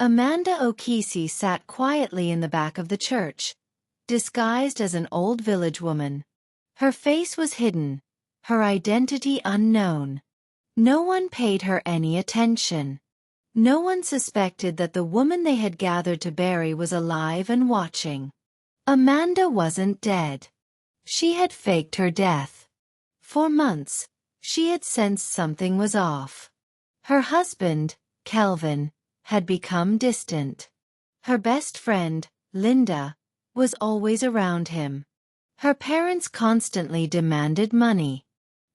Amanda O'Keefe sat quietly in the back of the church, disguised as an old village woman. Her face was hidden, her identity unknown. No one paid her any attention. No one suspected that the woman they had gathered to bury was alive and watching. Amanda wasn't dead. She had faked her death. For months, she had sensed something was off. Her husband, Kelvin, had become distant. Her best friend, Linda, was always around him. Her parents constantly demanded money.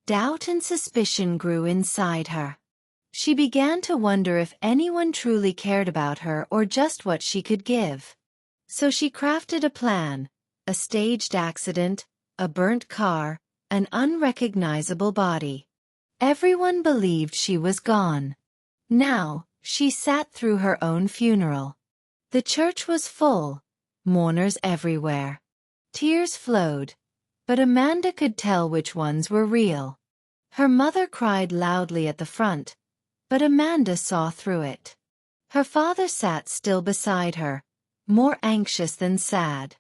Doubt and suspicion grew inside her. She began to wonder if anyone truly cared about her or just what she could give. So she crafted a plan: a staged accident, a burnt car, an unrecognizable body. Everyone believed she was gone. Now, she sat through her own funeral. The church was full, mourners everywhere. Tears flowed, but Amanda could tell which ones were real. Her mother cried loudly at the front, but Amanda saw through it. Her father sat still beside her, more anxious than sad.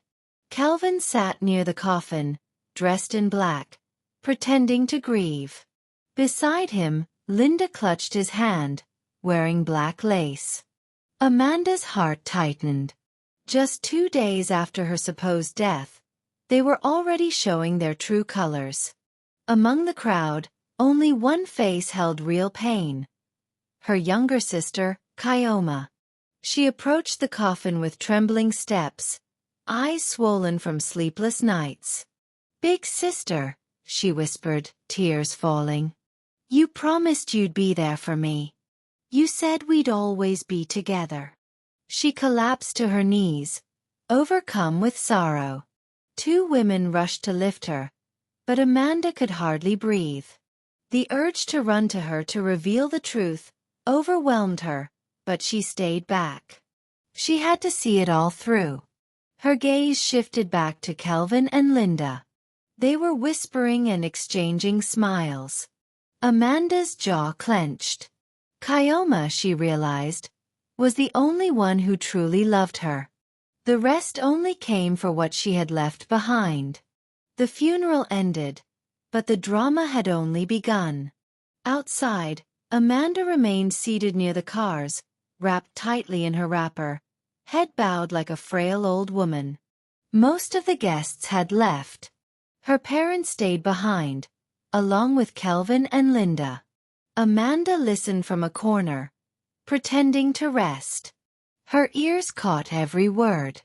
Kelvin sat near the coffin, dressed in black, pretending to grieve. Beside him, Linda clutched his hand, wearing black lace. Amanda's heart tightened. Just 2 days after her supposed death, they were already showing their true colors. Among the crowd, only one face held real pain: her younger sister, Kyoma. She approached the coffin with trembling steps, eyes swollen from sleepless nights. "Big sister," she whispered, tears falling. "You promised you'd be there for me. You said we'd always be together." She collapsed to her knees, overcome with sorrow. 2 women rushed to lift her, but Amanda could hardly breathe. The urge to run to her to reveal the truth overwhelmed her, but she stayed back. She had to see it all through. Her gaze shifted back to Kelvin and Linda. They were whispering and exchanging smiles. Amanda's jaw clenched. Kyoma, she realized, was the only one who truly loved her. The rest only came for what she had left behind. The funeral ended, but the drama had only begun. Outside, Amanda remained seated near the cars, wrapped tightly in her wrapper, head bowed like a frail old woman. Most of the guests had left. Her parents stayed behind, along with Kelvin and Linda. Amanda listened from a corner, pretending to rest. Her ears caught every word.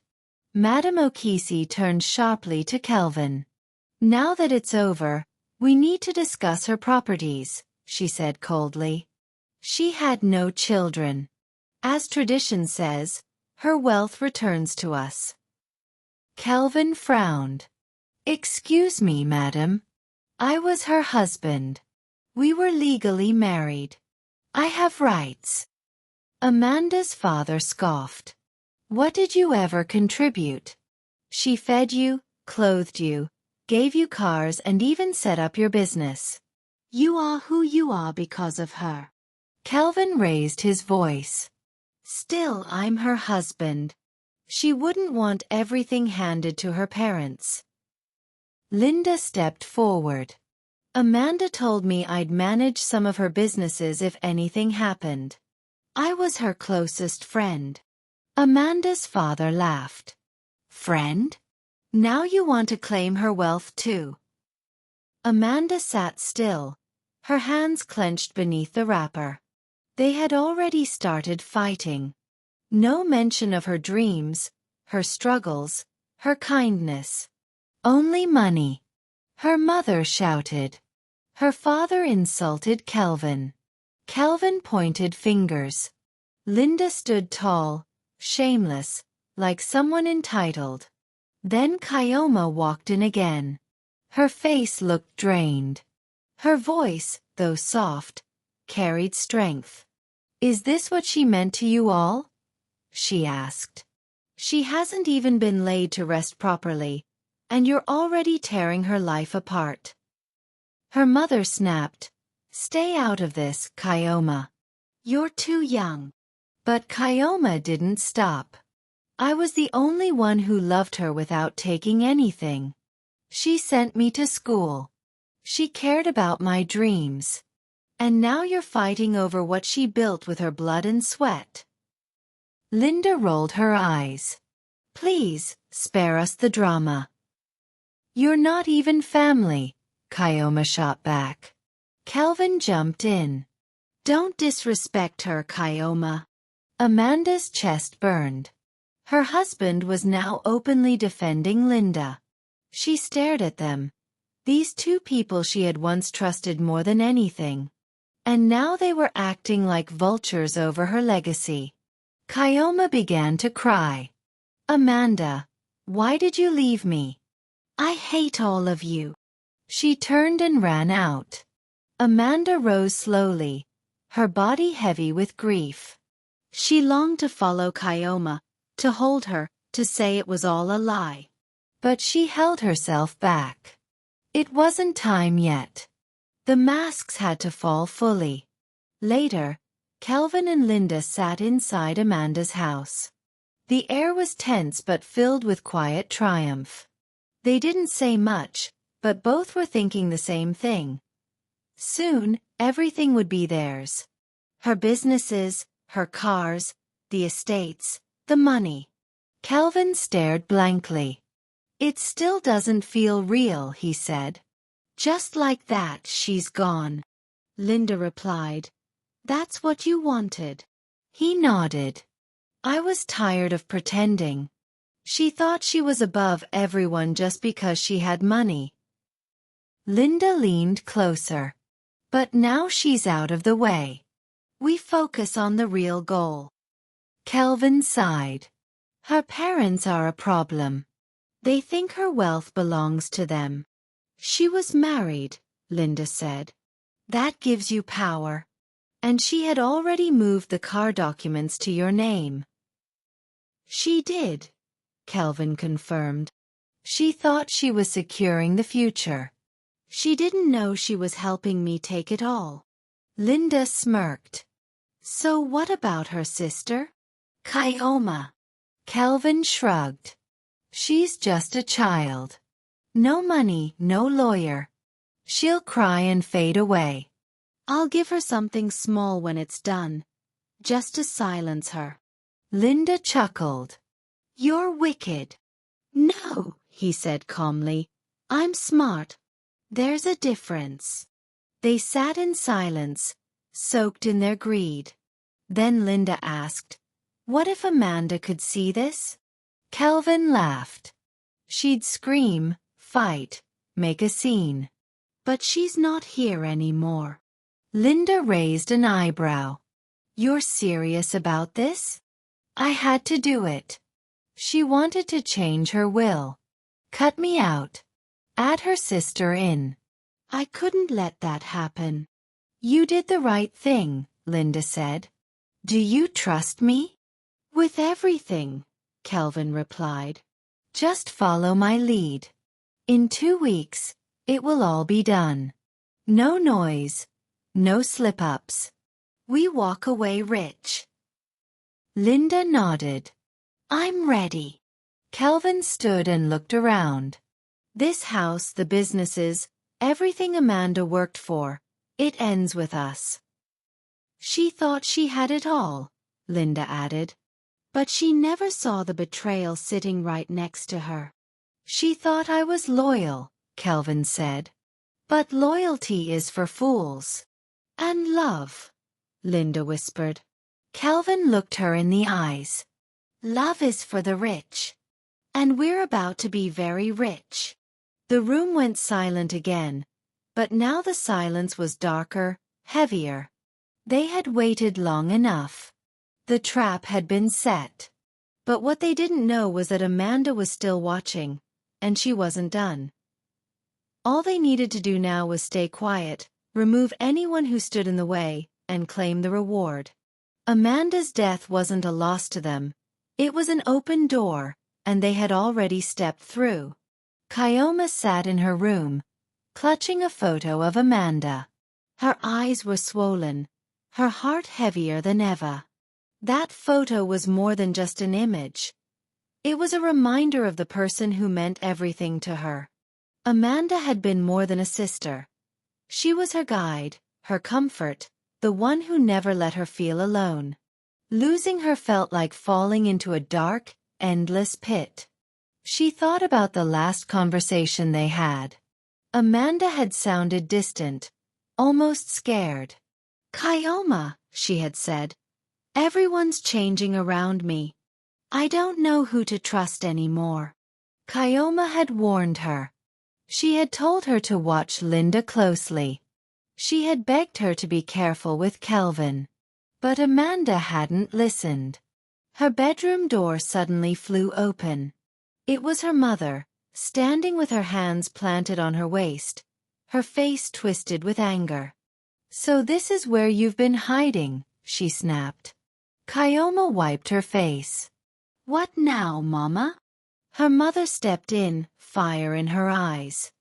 Madame O'Keefe turned sharply to Kelvin. "Now that it's over, we need to discuss her properties," she said coldly. "She had no children. As tradition says, her wealth returns to us." Kelvin frowned. "Excuse me, madam. I was her husband. We were legally married. I have rights." Amanda's father scoffed. "What did you ever contribute? She fed you, clothed you, gave you cars and even set up your business. You are who you are because of her." Kelvin raised his voice. "Still, I'm her husband. She wouldn't want everything handed to her parents." Linda stepped forward. "Amanda told me I'd manage some of her businesses if anything happened. I was her closest friend." Amanda's father laughed. "Friend? Now you want to claim her wealth too?" Amanda sat still, her hands clenched beneath the wrapper. They had already started fighting. No mention of her dreams, her struggles, her kindness. Only money. Her mother shouted. Her father insulted Kelvin. Kelvin pointed fingers. Linda stood tall, shameless, like someone entitled. Then Kyoma walked in again. Her face looked drained. Her voice, though soft, carried strength. "Is this what she meant to you all?" she asked. "She hasn't even been laid to rest properly, and you're already tearing her life apart." Her mother snapped, "Stay out of this, Kyoma. You're too young. But Kyoma didn't stop. I was the only one who loved her without taking anything. She sent me to school. She cared about my dreams. And now you're fighting over what she built with her blood and sweat. Linda rolled her eyes. Please, spare us the drama. You're not even family, Kyoma shot back. Calvin jumped in. Don't disrespect her, Kyoma. Amanda's chest burned. Her husband was now openly defending Linda. She stared at them. These two people she had once trusted more than anything. And now they were acting like vultures over her legacy. Kyoma began to cry. Amanda, why did you leave me? I hate all of you. She turned and ran out. Amanda rose slowly, her body heavy with grief. She longed to follow Kyoma, to hold her, to say it was all a lie. But she held herself back. It wasn't time yet. The masks had to fall fully. Later, Calvin and Linda sat inside Amanda's house. The air was tense but filled with quiet triumph. They didn't say much, but both were thinking the same thing. Soon, everything would be theirs. Her businesses, her cars, the estates, the money. Calvin stared blankly. It still doesn't feel real, he said. Just like that, she's gone. Linda replied. That's what you wanted. He nodded. I was tired of pretending. She thought she was above everyone just because she had money. Linda leaned closer. But now she's out of the way. We focus on the real goal. Calvin sighed. Her parents are a problem. They think her wealth belongs to them. She was married, Linda said. That gives you power. And she had already moved the car documents to your name. She did, Calvin confirmed. She thought she was securing the future. She didn't know she was helping me take it all. Linda smirked. So what about her sister? Kyoma. Calvin shrugged. She's just a child. No money, no lawyer. She'll cry and fade away. I'll give her something small when it's done, just to silence her. Linda chuckled. You're wicked. No, he said calmly. I'm smart. There's a difference. They sat in silence, soaked in their greed. Then Linda asked, what if Amanda could see this? Calvin laughed. She'd scream, fight, make a scene. But she's not here anymore. Linda raised an eyebrow. You're serious about this? I had to do it. She wanted to change her will. Cut me out. Add her sister in. I couldn't let that happen. You did the right thing, Linda said. Do you trust me? With everything, Calvin replied. Just follow my lead. In 2 weeks, it will all be done. No noise, no slip-ups. We walk away rich. Linda nodded. I'm ready. Calvin stood and looked around. This house, the businesses, everything Amanda worked for, it ends with us. She thought she had it all, Linda added. But she never saw the betrayal sitting right next to her. She thought I was loyal, Calvin said. But loyalty is for fools. And love, Linda whispered. Calvin looked her in the eyes. Love is for the rich. And we're about to be very rich. The room went silent again, but now the silence was darker, heavier. They had waited long enough. The trap had been set. But what they didn't know was that Amanda was still watching, and she wasn't done. All they needed to do now was stay quiet, remove anyone who stood in the way, and claim the reward. Amanda's death wasn't a loss to them. It was an open door, and they had already stepped through. Kyoma sat in her room, clutching a photo of Amanda. Her eyes were swollen, her heart heavier than ever. That photo was more than just an image. It was a reminder of the person who meant everything to her. Amanda had been more than a sister. She was her guide, her comfort, the one who never let her feel alone. Losing her felt like falling into a dark, endless pit. She thought about the last conversation they had. Amanda had sounded distant, almost scared. "Kyoma," she had said, "everyone's changing around me. I don't know who to trust anymore." Kyoma had warned her. She had told her to watch Linda closely. She had begged her to be careful with Kelvin. But Amanda hadn't listened. Her bedroom door suddenly flew open. It was her mother, standing with her hands planted on her waist, her face twisted with anger. "So this is where you've been hiding," she snapped. Kyoma wiped her face. "What now, Mama?" Her mother stepped in, fire in her eyes.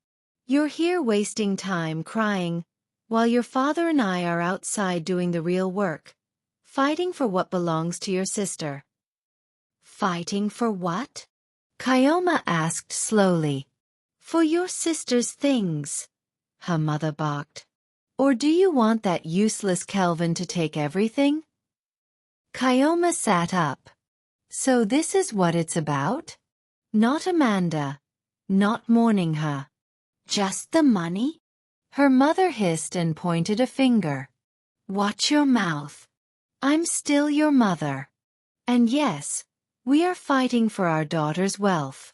"You're here wasting time crying, while your father and I are outside doing the real work, fighting for what belongs to your sister." "Fighting for what?" Kyoma asked slowly. "For your sister's things," her mother barked. "Or do you want that useless Kelvin to take everything?" Kyoma sat up. "So this is what it's about? Not Amanda. Not mourning her. Just the money?" Her mother hissed and pointed a finger. "Watch your mouth. I'm still your mother. And yes, we are fighting for our daughter's wealth.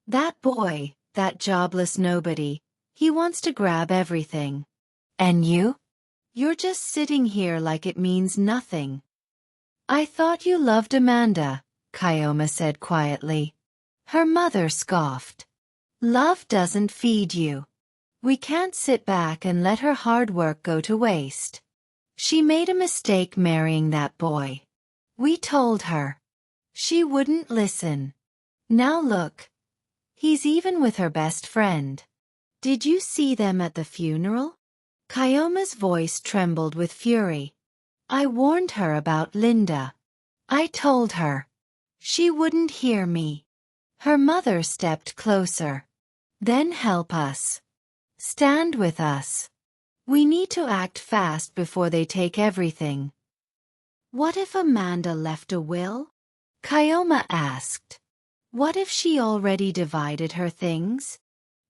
That boy, that jobless nobody, he wants to grab everything. And you? You're just sitting here like it means nothing." "I thought you loved Amanda," Kyoma said quietly. Her mother scoffed. "Love doesn't feed you. We can't sit back and let her hard work go to waste. She made a mistake marrying that boy. We told her. She wouldn't listen. Now look. He's even with her best friend. Did you see them at the funeral?" Kyoma's voice trembled with fury. "I warned her about Linda. I told her. She wouldn't hear me." Her mother stepped closer. "Then help us. Stand with us. We need to act fast before they take everything." "What if Amanda left a will?" Kyoma asked. "What if she already divided her things?"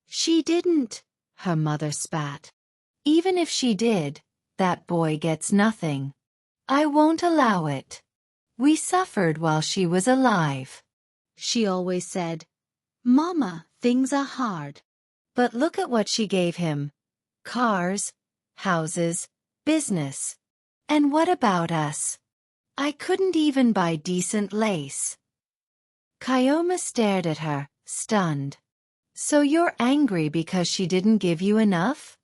"She didn't," her mother spat. "Even if she did, that boy gets nothing. I won't allow it. We suffered while she was alive." She always said, "Mama, things are hard." But look at what she gave him. Cars, houses, business. And what about us? I couldn't even buy decent lace. Kyoma stared at her, stunned. "So you're angry because she didn't give you enough?"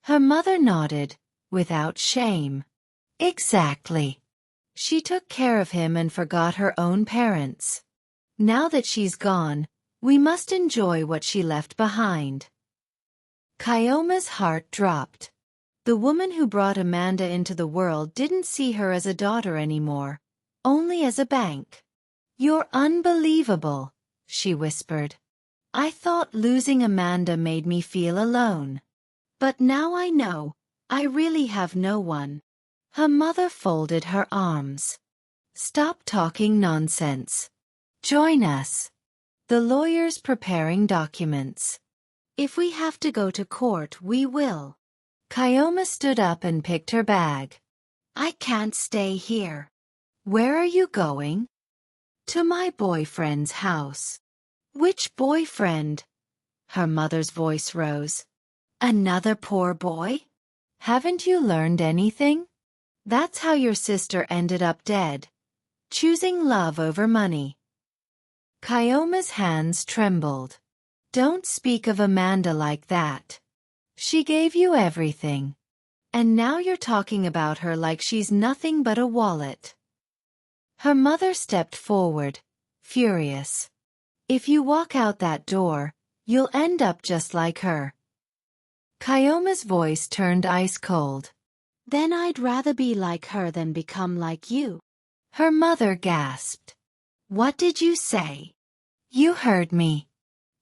Her mother nodded, without shame. "Exactly. She took care of him and forgot her own parents. Now that she's gone, we must enjoy what she left behind." Kyoma's heart dropped. The woman who brought Amanda into the world didn't see her as a daughter anymore, only as a bank. "You're unbelievable," she whispered. "I thought losing Amanda made me feel alone. But now I know, I really have no one." Her mother folded her arms. "Stop talking nonsense. Join us. The lawyer's preparing documents. If we have to go to court, we will." Kyoma stood up and picked her bag. "I can't stay here." "Where are you going?" "To my boyfriend's house." "Which boyfriend?" Her mother's voice rose. "Another poor boy? Haven't you learned anything? That's how your sister ended up dead. Choosing love over money." Kyoma's hands trembled. "Don't speak of Amanda like that. She gave you everything. And now you're talking about her like she's nothing but a wallet." Her mother stepped forward, furious. "If you walk out that door, you'll end up just like her." Kyoma's voice turned ice cold. "Then I'd rather be like her than become like you." Her mother gasped. "What did you say?" "You heard me.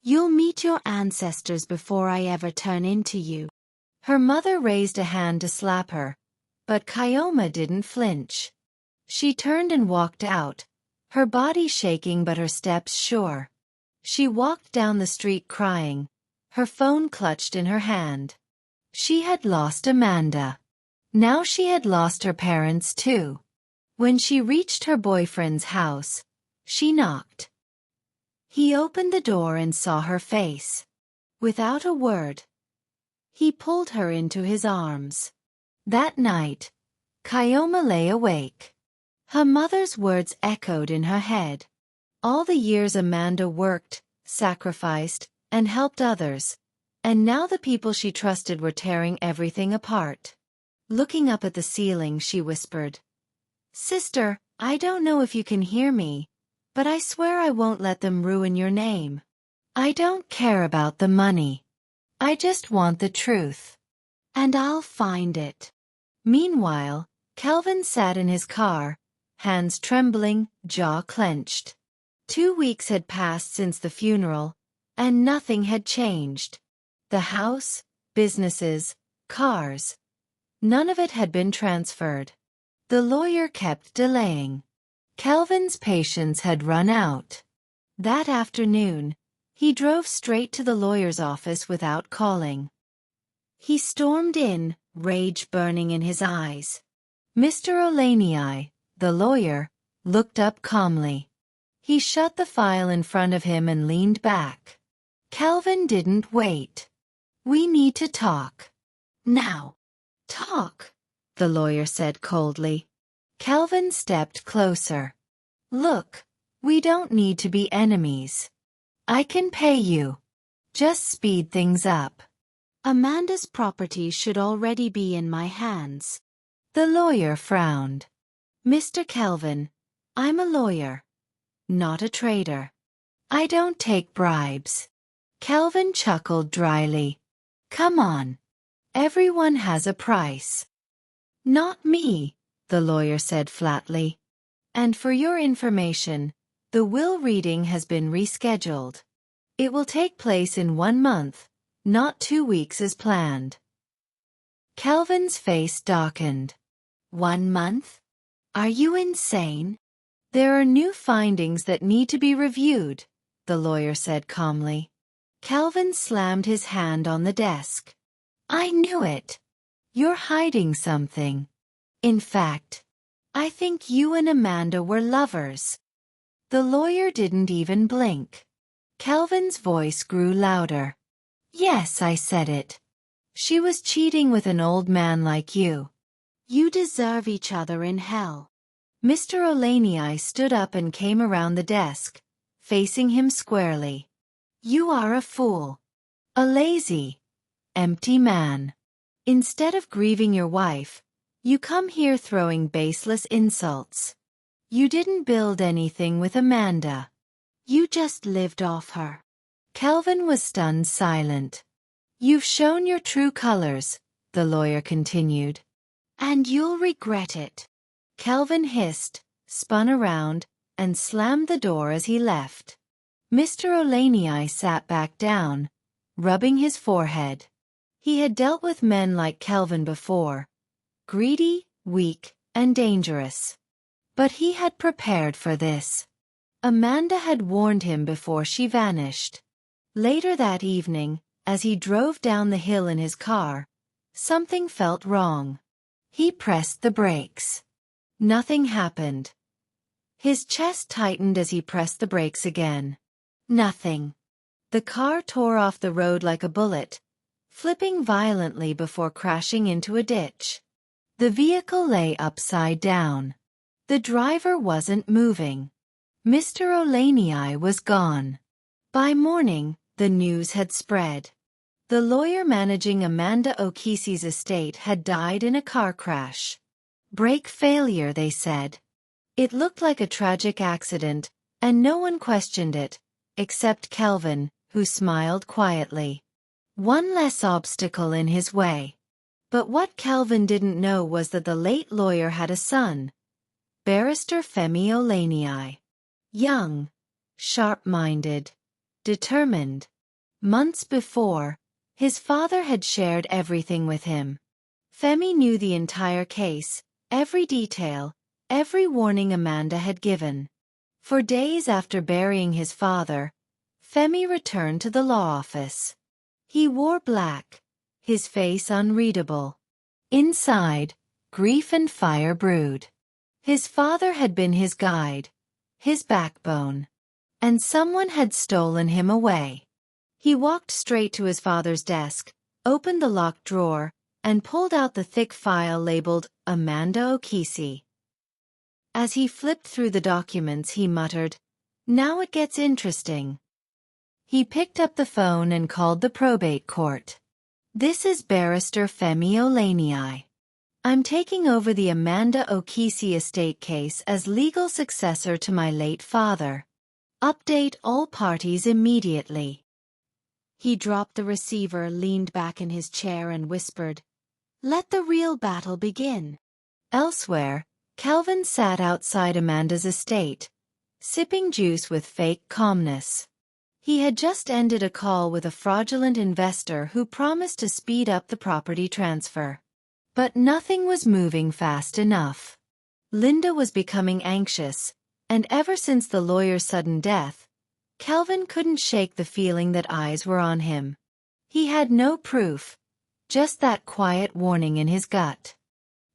You'll meet your ancestors before I ever turn into you." Her mother raised a hand to slap her, but Kyoma didn't flinch. She turned and walked out, her body shaking but her steps sure. She walked down the street crying, her phone clutched in her hand. She had lost Amanda. Now she had lost her parents too. When she reached her boyfriend's house, she knocked. He opened the door and saw her face. Without a word, he pulled her into his arms. That night, Kyoma lay awake. Her mother's words echoed in her head. All the years Amanda worked, sacrificed, and helped others, and now the people she trusted were tearing everything apart. Looking up at the ceiling, she whispered, "Sister, I don't know if you can hear me, but I swear I won't let them ruin your name. I don't care about the money. I just want the truth. And I'll find it." Meanwhile, Kelvin sat in his car, hands trembling, jaw clenched. 2 weeks had passed since the funeral, and nothing had changed. The house, businesses, cars, none of it had been transferred. The lawyer kept delaying. Kelvin's patience had run out. That afternoon, he drove straight to the lawyer's office without calling. He stormed in, rage burning in his eyes. Mr. Olanyi, the lawyer, looked up calmly. He shut the file in front of him and leaned back. Kelvin didn't wait. "We need to talk. Now." "Talk," the lawyer said coldly. Kelvin stepped closer. "Look, we don't need to be enemies. I can pay you. Just speed things up. Amanda's property should already be in my hands." The lawyer frowned. "Mr. Kelvin, I'm a lawyer, not a trader. I don't take bribes." Kelvin chuckled dryly. "Come on. Everyone has a price." "Not me," the lawyer said flatly. "And for your information, the will reading has been rescheduled. It will take place in 1 month, not 2 weeks as planned." Kelvin's face darkened. 1 month? Are you insane? "There are new findings that need to be reviewed," the lawyer said calmly. Kelvin slammed his hand on the desk. "I knew it. You're hiding something. In fact, I think you and Amanda were lovers." The lawyer didn't even blink. Kelvin's voice grew louder. "Yes, I said it. She was cheating with an old man like you. You deserve each other in hell." Mr. Olanyi stood up and came around the desk, facing him squarely. "You are a fool. A lazy, empty man. Instead of grieving your wife, you come here throwing baseless insults. You didn't build anything with Amanda. You just lived off her." Kelvin was stunned silent. "You've shown your true colors," the lawyer continued. "And you'll regret it." Kelvin hissed, spun around, and slammed the door as he left. Mr. Olanyi sat back down, rubbing his forehead. He had dealt with men like Kelvin before, greedy, weak, and dangerous. But he had prepared for this. Amanda had warned him before she vanished. Later that evening, as he drove down the hill in his car, something felt wrong. He pressed the brakes. Nothing happened. His chest tightened as he pressed the brakes again. Nothing. The car tore off the road like a bullet, flipping violently before crashing into a ditch. The vehicle lay upside down. The driver wasn't moving. Mr. Olanyi was gone. By morning, the news had spread. The lawyer managing Amanda O'Keefe's estate had died in a car crash. Brake failure, they said. It looked like a tragic accident, and no one questioned it, except Kelvin, who smiled quietly. One less obstacle in his way. But what Kelvin didn't know was that the late lawyer had a son. Barrister Femi Olanyi. Young, sharp-minded, determined. Months before, his father had shared everything with him. Femi knew the entire case, every detail, every warning Amanda had given. For days after burying his father, Femi returned to the law office. He wore black, his face unreadable. Inside, grief and fire brewed. His father had been his guide, his backbone, and someone had stolen him away. He walked straight to his father's desk, opened the locked drawer, and pulled out the thick file labeled Amanda Okisi. As he flipped through the documents, he muttered, "Now it gets interesting." He picked up the phone and called the probate court. "This is Barrister Femi Olanyi. I'm taking over the Amanda Okisi estate case as legal successor to my late father. Update all parties immediately." He dropped the receiver, leaned back in his chair and whispered, "Let the real battle begin." Elsewhere, Calvin sat outside Amanda's estate, sipping juice with fake calmness. He had just ended a call with a fraudulent investor who promised to speed up the property transfer. But nothing was moving fast enough. Linda was becoming anxious, and ever since the lawyer's sudden death, Calvin couldn't shake the feeling that eyes were on him. He had no proof, just that quiet warning in his gut.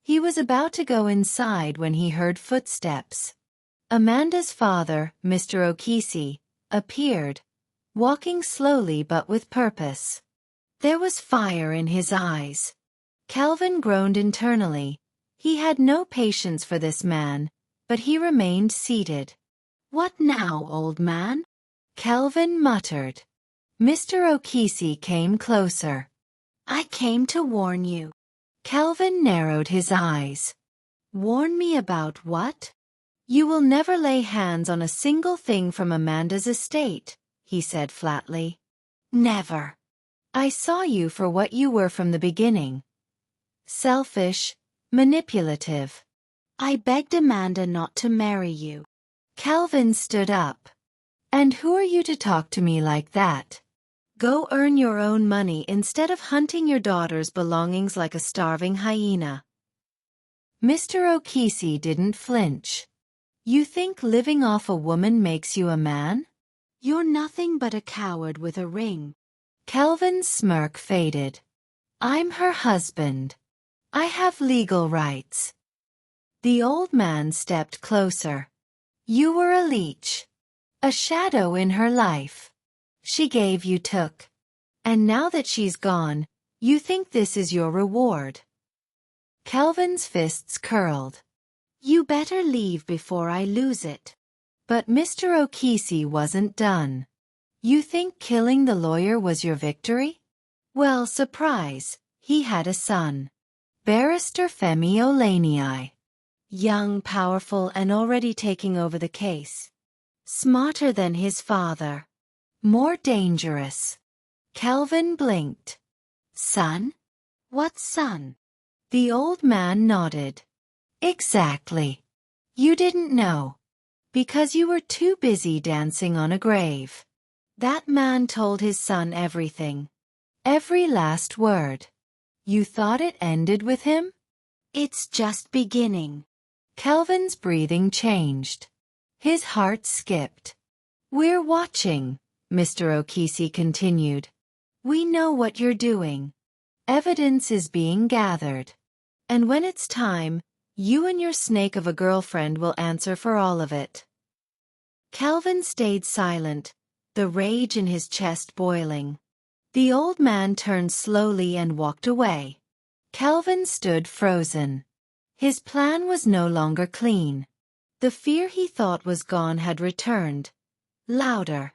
He was about to go inside when he heard footsteps. Amanda's father, Mr. Okisi, appeared, walking slowly but with purpose. There was fire in his eyes. Calvin groaned internally. He had no patience for this man, but he remained seated. "What now, old man?" Calvin muttered. Mr. Okisi came closer. "I came to warn you." Calvin narrowed his eyes. "Warn me about what?" "You will never lay hands on a single thing from Amanda's estate," he said flatly. "Never. I saw you for what you were from the beginning. Selfish, manipulative. I begged Amanda not to marry you." Calvin stood up. "And who are you to talk to me like that? Go earn your own money instead of hunting your daughter's belongings like a starving hyena." Mr. Okisi didn't flinch. "You think living off a woman makes you a man? You're nothing but a coward with a ring." Calvin's smirk faded. "I'm her husband. I have legal rights." The old man stepped closer. "You were a leech, a shadow in her life. She gave, you took. And now that she's gone, you think this is your reward." Calvin's fists curled. "You better leave before I lose it." But Mr. Okisi wasn't done. "You think killing the lawyer was your victory? Well, surprise, he had a son. Barrister Femi Olanyi. Young, powerful, and already taking over the case. Smarter than his father. More dangerous." Calvin blinked. "Son? What son?" The old man nodded. "Exactly. You didn't know. Because you were too busy dancing on a grave. That man told his son everything. Every last word. You thought it ended with him? It's just beginning." Calvin's breathing changed. His heart skipped. "We're watching," Mr. Okisi continued. "We know what you're doing. Evidence is being gathered. And when it's time, you and your snake of a girlfriend will answer for all of it." Calvin stayed silent, the rage in his chest boiling. The old man turned slowly and walked away. Calvin stood frozen. His plan was no longer clean. The fear he thought was gone had returned. Louder.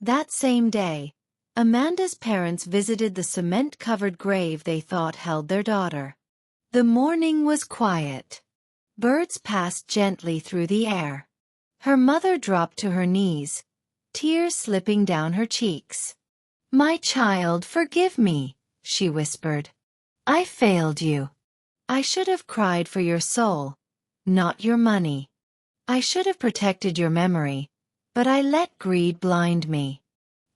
That same day, Amanda's parents visited the cement-covered grave they thought held their daughter. The morning was quiet. Birds passed gently through the air. Her mother dropped to her knees, tears slipping down her cheeks. "My child, forgive me," she whispered. "I failed you. I should have cried for your soul, not your money. I should have protected your memory, but I let greed blind me.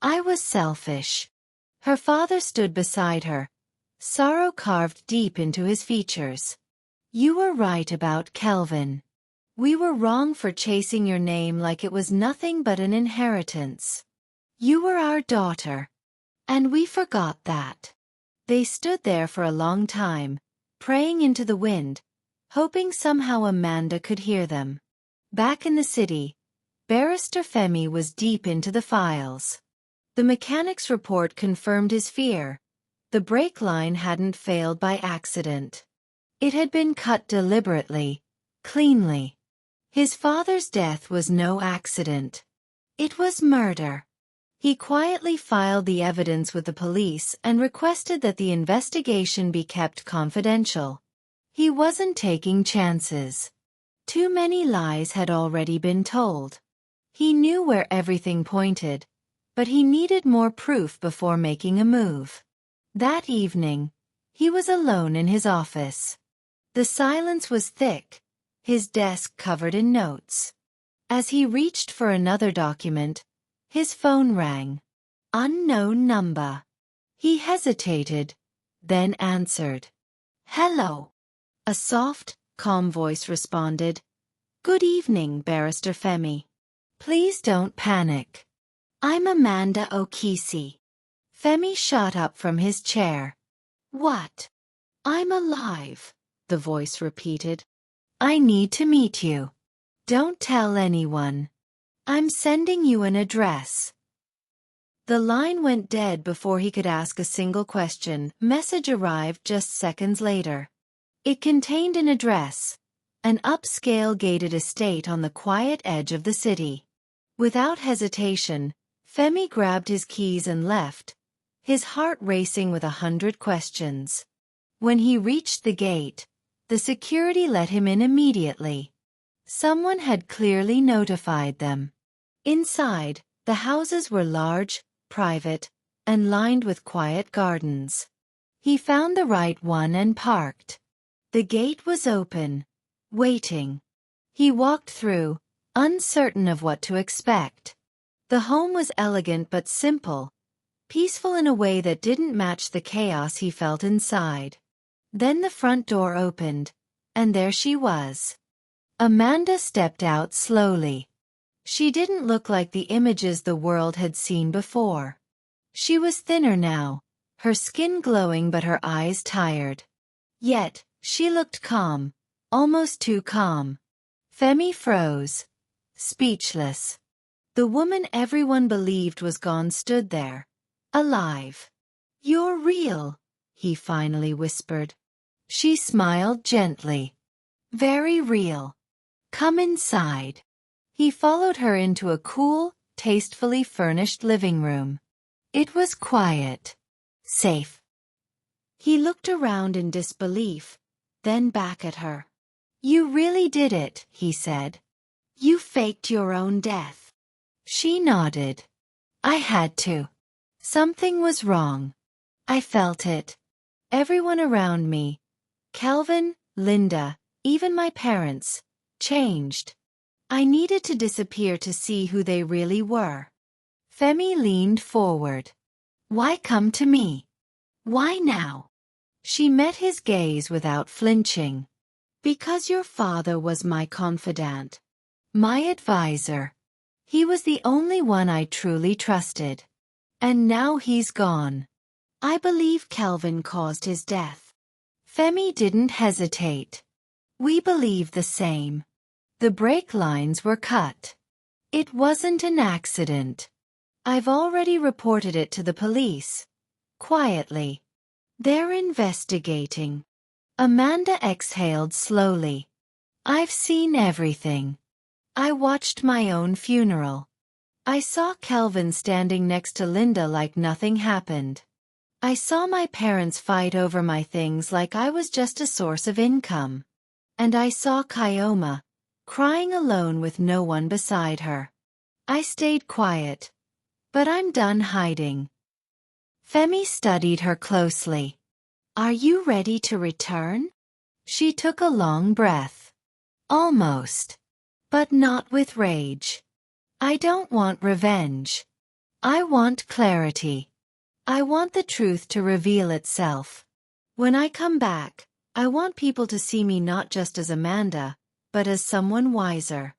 I was selfish. Her father stood beside her, sorrow carved deep into his features. You were right about Kelvin. We were wrong for chasing your name like it was nothing but an inheritance. You were our daughter. And we forgot that. They stood there for a long time, praying into the wind, hoping somehow Amanda could hear them. Back in the city, Barrister Femi was deep into the files. The mechanic's report confirmed his fear. The brake line hadn't failed by accident. It had been cut deliberately, cleanly. His father's death was no accident. It was murder. He quietly filed the evidence with the police and requested that the investigation be kept confidential. He wasn't taking chances. Too many lies had already been told. He knew where everything pointed, but he needed more proof before making a move. That evening, he was alone in his office. The silence was thick, his desk covered in notes. As he reached for another document, his phone rang. Unknown number. He hesitated, then answered. Hello. A soft, calm voice responded. Good evening, Barrister Femi. Please don't panic. I'm Amanda O'Keefe. Femi shot up from his chair. What? I'm alive, the voice repeated. I need to meet you. Don't tell anyone. I'm sending you an address. The line went dead before he could ask a single question. Message arrived just seconds later. It contained an address, an upscale gated estate on the quiet edge of the city. Without hesitation, Femi grabbed his keys and left, his heart racing with 100 questions. When he reached the gate, the security let him in immediately. Someone had clearly notified them. Inside, the houses were large, private, and lined with quiet gardens. He found the right one and parked. The gate was open, waiting. He walked through, uncertain of what to expect. The home was elegant but simple, peaceful in a way that didn't match the chaos he felt inside. Then the front door opened, and there she was. Amanda stepped out slowly. She didn't look like the images the world had seen before. She was thinner now, her skin glowing but her eyes tired. Yet, she looked calm, almost too calm. Femi froze, speechless. The woman everyone believed was gone stood there, alive. You're real, he finally whispered. She smiled gently. Very real. Come inside. He followed her into a cool, tastefully furnished living room. It was quiet. Safe. He looked around in disbelief, then back at her. You really did it, he said. You faked your own death. She nodded. I had to. Something was wrong. I felt it. Everyone around me, Kelvin, Linda, even my parents, changed. I needed to disappear to see who they really were. Femi leaned forward. Why come to me? Why now? She met his gaze without flinching. Because your father was my confidant. My advisor. He was the only one I truly trusted. And now he's gone. I believe Kelvin caused his death. Femi didn't hesitate. We believe the same. The brake lines were cut. It wasn't an accident. I've already reported it to the police. Quietly. They're investigating. Amanda exhaled slowly. I've seen everything. I watched my own funeral. I saw Kelvin standing next to Linda like nothing happened. I saw my parents fight over my things like I was just a source of income. And I saw Kyoma, crying alone with no one beside her. I stayed quiet. But I'm done hiding. Femi studied her closely. Are you ready to return? She took a long breath. Almost. But not with rage. I don't want revenge. I want clarity. I want the truth to reveal itself. When I come back, I want people to see me not just as Amanda, but as someone wiser.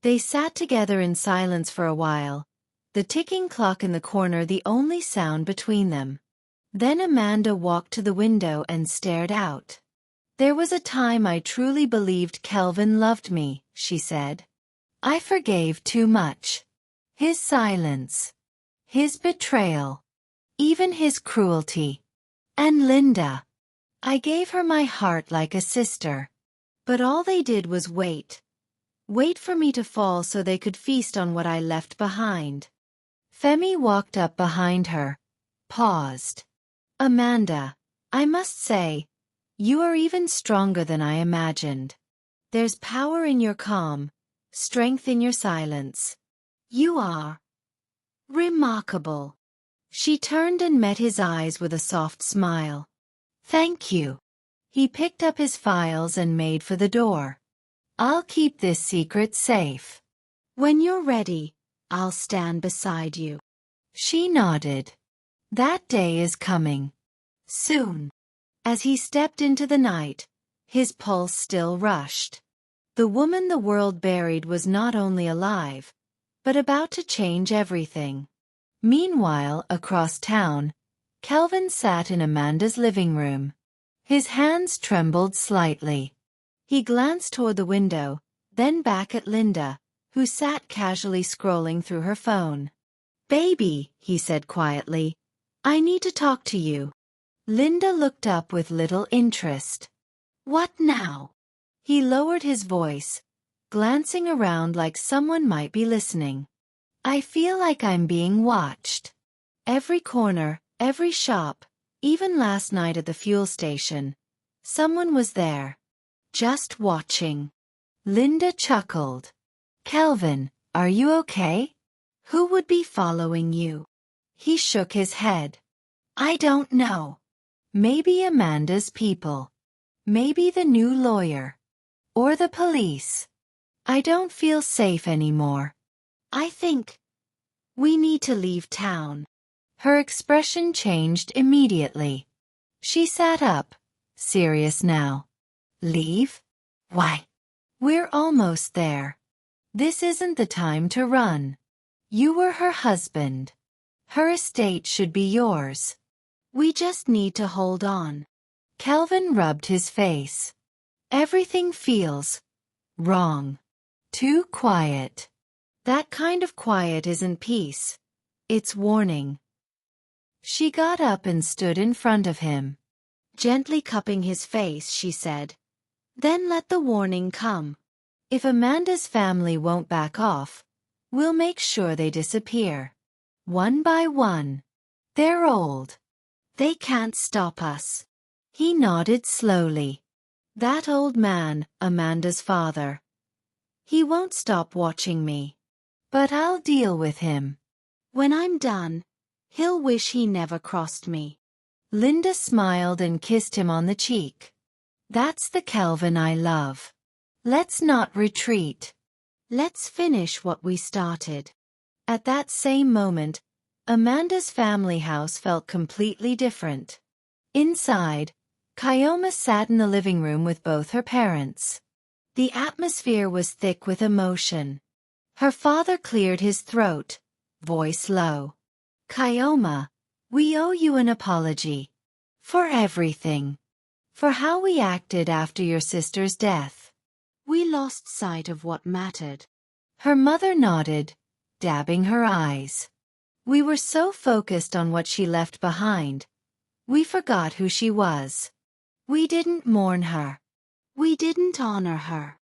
They sat together in silence for a while, the ticking clock in the corner the only sound between them. Then Amanda walked to the window and stared out. There was a time I truly believed Kelvin loved me, she said. I forgave too much. His silence. His betrayal. Even his cruelty. And Linda. I gave her my heart like a sister. But all they did was wait. Wait for me to fall so they could feast on what I left behind. Femi walked up behind her. Paused. Amanda, I must say, you are even stronger than I imagined. There's power in your calm, strength in your silence. You are remarkable. She turned and met his eyes with a soft smile. Thank you. He picked up his files and made for the door. I'll keep this secret safe. When you're ready, I'll stand beside you. She nodded. That day is coming. Soon. As he stepped into the night, his pulse still rushed. The woman the world buried was not only alive, but about to change everything. Meanwhile, across town, Kelvin sat in Amanda's living room. His hands trembled slightly. He glanced toward the window, then back at Linda, who sat casually scrolling through her phone. Baby, he said quietly, I need to talk to you. Linda looked up with little interest. What now? He lowered his voice, glancing around like someone might be listening. I feel like I'm being watched. Every corner, every shop, even last night at the fuel station. Someone was there. Just watching. Linda chuckled. Kelvin, are you okay? Who would be following you? He shook his head. I don't know. Maybe Amanda's people. Maybe the new lawyer. Or the police. I don't feel safe anymore. I think we need to leave town. Her expression changed immediately. She sat up, serious now. Leave? Why? We're almost there. This isn't the time to run. You were her husband. Her estate should be yours. We just need to hold on. Kelvin rubbed his face. Everything feels wrong. Too quiet. That kind of quiet isn't peace. It's warning. She got up and stood in front of him. Gently cupping his face, she said, Then let the warning come. If Amanda's family won't back off, we'll make sure they disappear. One by one. They're old. They can't stop us. He nodded slowly. That old man, Amanda's father. He won't stop watching me. But I'll deal with him. When I'm done, he'll wish he never crossed me. Linda smiled and kissed him on the cheek. That's the Kelvin I love. Let's not retreat. Let's finish what we started. At that same moment, Amanda's family house felt completely different. Inside, Kyoma sat in the living room with both her parents. The atmosphere was thick with emotion. Her father cleared his throat, voice low. Kyoma, we owe you an apology. For everything. For how we acted after your sister's death. We lost sight of what mattered. Her mother nodded, dabbing her eyes. We were so focused on what she left behind. We forgot who she was. We didn't mourn her. We didn't honor her.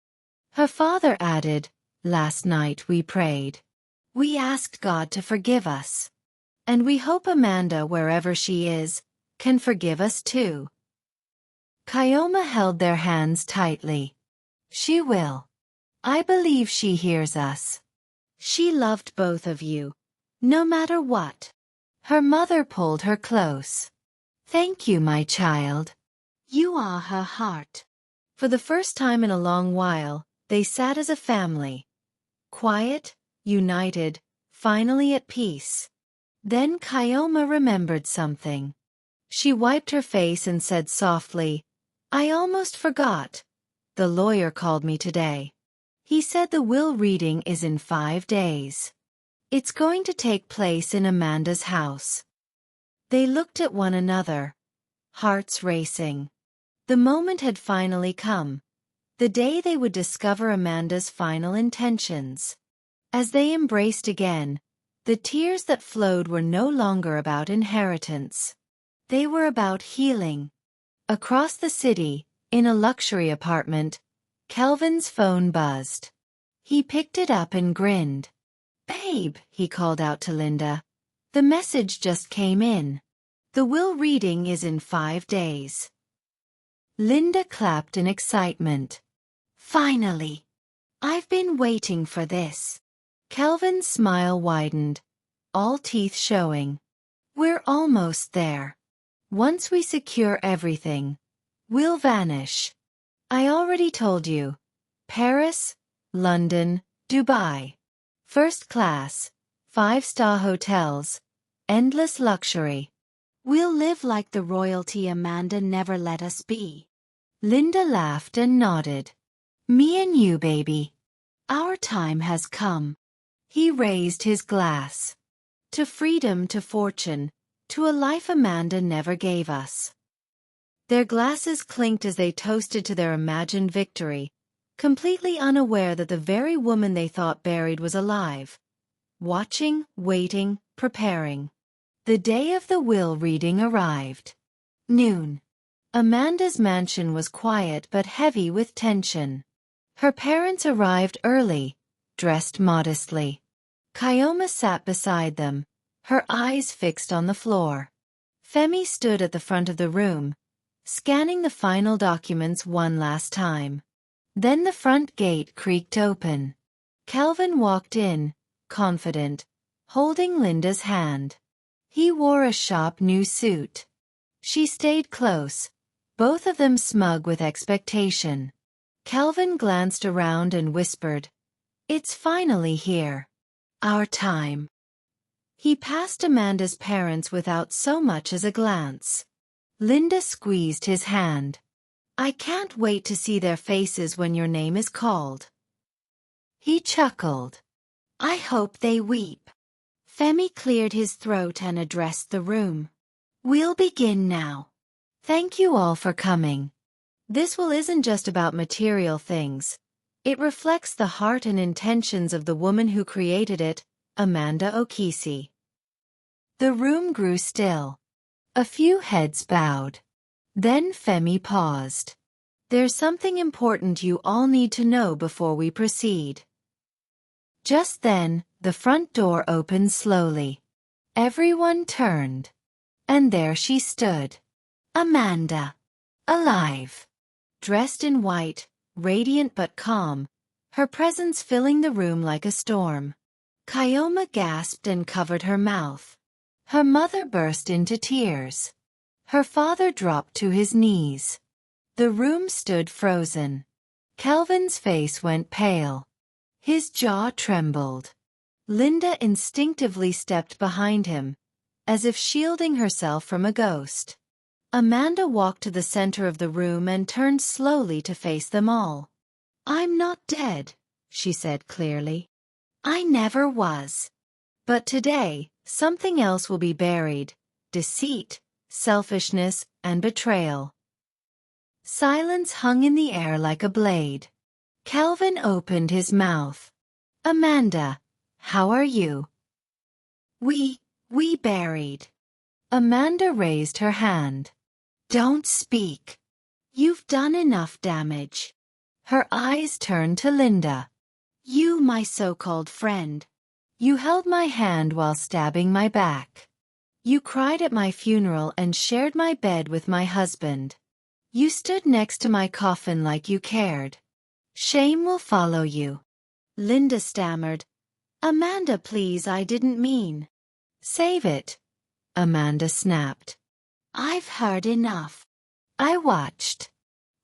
Her father added, Last night we prayed. We asked God to forgive us. And we hope Amanda, wherever she is, can forgive us too. Kyoma held their hands tightly. She will. I believe she hears us. She loved both of you, no matter what. Her mother pulled her close. Thank you, my child. You are her heart. For the first time in a long while, they sat as a family. Quiet, united, finally at peace. Then Kyoma remembered something. She wiped her face and said softly, "I almost forgot. The lawyer called me today. He said the will reading is in 5 days. It's going to take place in Amanda's house." They looked at one another, hearts racing. The moment had finally come. The day they would discover Amanda's final intentions. As they embraced again, the tears that flowed were no longer about inheritance. They were about healing. Across the city, in a luxury apartment, Kelvin's phone buzzed. He picked it up and grinned. "Babe," he called out to Linda. "The message just came in. The will reading is in 5 days." Linda clapped in excitement. "Finally! I've been waiting for this." Kelvin's smile widened, all teeth showing. "We're almost there. Once we secure everything, we'll vanish. I already told you. Paris, London, Dubai. First class, 5-star hotels, endless luxury. We'll live like the royalty Amanda never let us be." Linda laughed and nodded. "Me and you, baby. Our time has come." He raised his glass. "To freedom, to fortune, to a life Amanda never gave us." Their glasses clinked as they toasted to their imagined victory, completely unaware that the very woman they thought buried was alive. Watching, waiting, preparing. The day of the will reading arrived. Noon. Amanda's mansion was quiet but heavy with tension. Her parents arrived early, dressed modestly. Kyoma sat beside them, her eyes fixed on the floor. Femi stood at the front of the room, scanning the final documents one last time. Then the front gate creaked open. Kelvin walked in, confident, holding Linda's hand. He wore a sharp new suit. She stayed close, both of them smug with expectation. Kelvin glanced around and whispered, "It's finally here. Our time." He passed Amanda's parents without so much as a glance. Linda squeezed his hand. "I can't wait to see their faces when your name is called." He chuckled. "I hope they weep." Femi cleared his throat and addressed the room. "We'll begin now. Thank you all for coming. This will isn't just about material things. It reflects the heart and intentions of the woman who created it, Amanda Okisi." The room grew still. A few heads bowed. Then Femi paused. "There's something important you all need to know before we proceed." Just then, the front door opened slowly. Everyone turned. And there she stood. Amanda. Alive. Dressed in white, radiant but calm, her presence filling the room like a storm. Kyoma gasped and covered her mouth. Her mother burst into tears. Her father dropped to his knees. The room stood frozen. Kelvin's face went pale. His jaw trembled. Linda instinctively stepped behind him, as if shielding herself from a ghost. Amanda walked to the center of the room and turned slowly to face them all. "I'm not dead," she said clearly. "I never was. But today, something else will be buried: deceit, selfishness, and betrayal." Silence hung in the air like a blade. Kelvin opened his mouth. "Amanda, how are you?" We buried." Amanda raised her hand. "Don't speak. You've done enough damage." Her eyes turned to Linda. "You, my so-called friend. You held my hand while stabbing my back. You cried at my funeral and shared my bed with my husband. You stood next to my coffin like you cared. Shame will follow you." Linda stammered. "Amanda, please, I didn't mean." "Save it," Amanda snapped. "I've heard enough. I watched.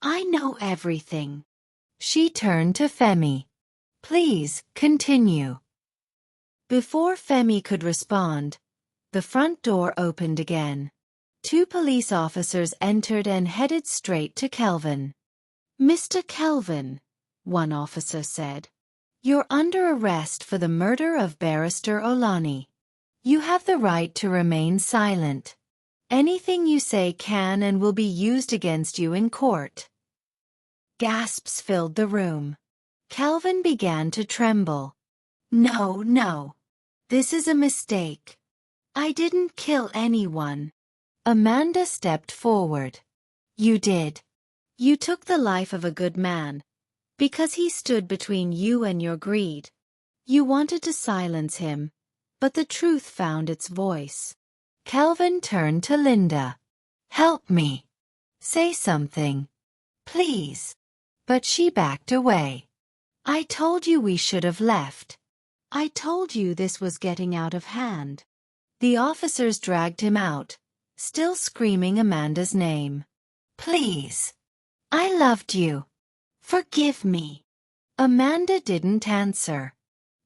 I know everything. She turned to Femi. Please, continue. Before Femi could respond, the front door opened again. 2 police officers entered and headed straight to Kelvin. Mr. Kelvin, one officer said, you're under arrest for the murder of Barrister Olani. You have the right to remain silent. Anything you say can and will be used against you in court. Gasps filled the room. Kelvin began to tremble. No. This is a mistake. I didn't kill anyone. Amanda stepped forward. You did. You took the life of a good man, because he stood between you and your greed. You wanted to silence him, but the truth found its voice. Kelvin turned to Linda. Help me. Say something. Please. But she backed away. I told you we should have left. I told you this was getting out of hand. The officers dragged him out, still screaming Amanda's name. Please. I loved you. Forgive me. Amanda didn't answer.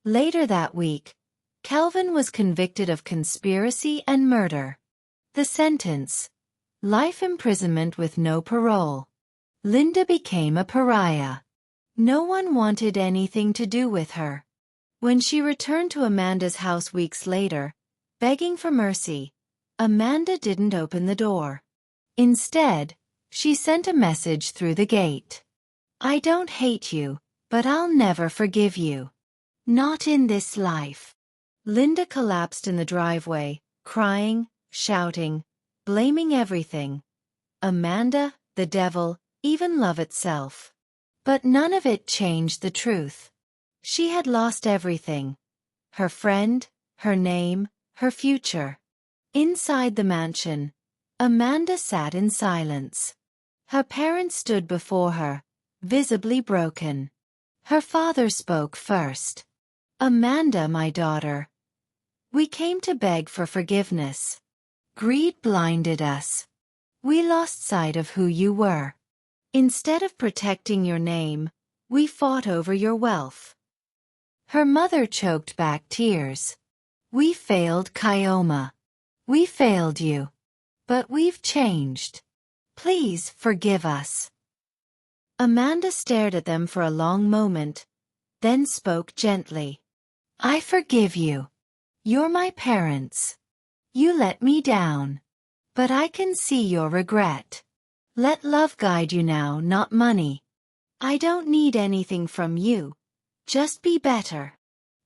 Later that week, Kelvin was convicted of conspiracy and murder. The sentence: life imprisonment with no parole. Linda became a pariah. No one wanted anything to do with her. When she returned to Amanda's house weeks later, begging for mercy, Amanda didn't open the door. Instead, she sent a message through the gate. I don't hate you, but I'll never forgive you. Not in this life. Linda collapsed in the driveway, crying, shouting, blaming everything. Amanda, the devil, even love itself. But none of it changed the truth. She had lost everything. Her friend, her name, her future. Inside the mansion, Amanda sat in silence. Her parents stood before her, visibly broken. Her father spoke first. Amanda, my daughter. We came to beg for forgiveness. Greed blinded us. We lost sight of who you were. Instead of protecting your name, we fought over your wealth. Her mother choked back tears. We failed Kioma. We failed you. But we've changed. Please forgive us. Amanda stared at them for a long moment, then spoke gently. I forgive you. You're my parents. You let me down. But I can see your regret. Let love guide you now, not money. I don't need anything from you. Just be better.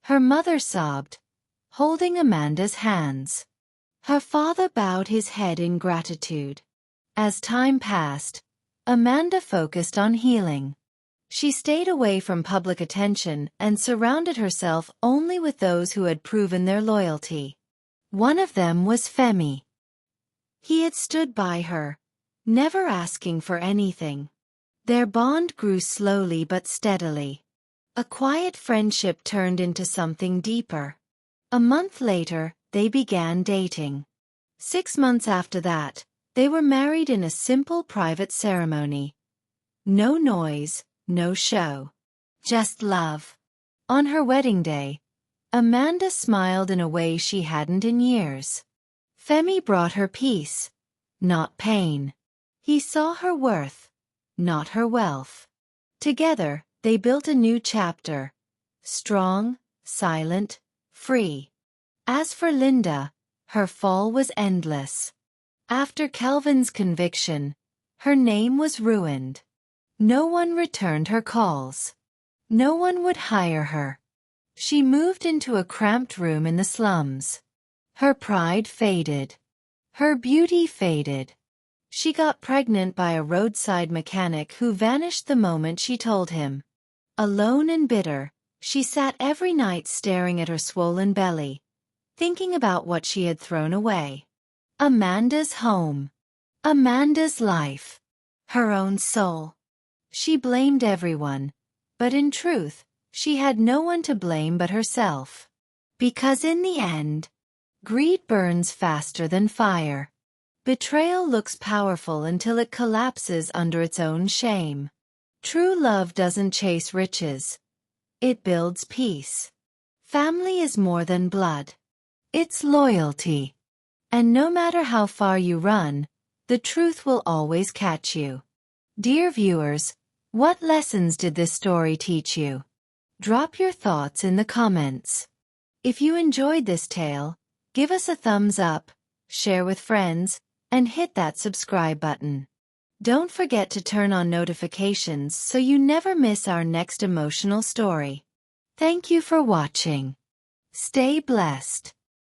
Her mother sobbed, holding Amanda's hands. Her father bowed his head in gratitude. As time passed, Amanda focused on healing. She stayed away from public attention and surrounded herself only with those who had proven their loyalty. One of them was Femi. He had stood by her, never asking for anything. Their bond grew slowly but steadily. A quiet friendship turned into something deeper. A month later, they began dating. 6 months after that, they were married in a simple private ceremony. No noise, no show. Just love. On her wedding day, Amanda smiled in a way she hadn't in years. Femi brought her peace, not pain. He saw her worth, not her wealth. Together, they built a new chapter. Strong, silent, free. As for Linda, her fall was endless. After Kelvin's conviction, her name was ruined. No one returned her calls. No one would hire her. She moved into a cramped room in the slums. Her pride faded. Her beauty faded. She got pregnant by a roadside mechanic who vanished the moment she told him. Alone and bitter, she sat every night staring at her swollen belly, thinking about what she had thrown away. Amanda's home. Amanda's life. Her own soul. She blamed everyone, but in truth, she had no one to blame but herself. Because in the end, greed burns faster than fire. Betrayal looks powerful until it collapses under its own shame. True love doesn't chase riches. It builds peace. Family is more than blood. It's loyalty. And no matter how far you run, the truth will always catch you. Dear viewers, what lessons did this story teach you? Drop your thoughts in the comments. If you enjoyed this tale, give us a thumbs up, share with friends, and hit that subscribe button. Don't forget to turn on notifications so you never miss our next emotional story. Thank you for watching. Stay blessed.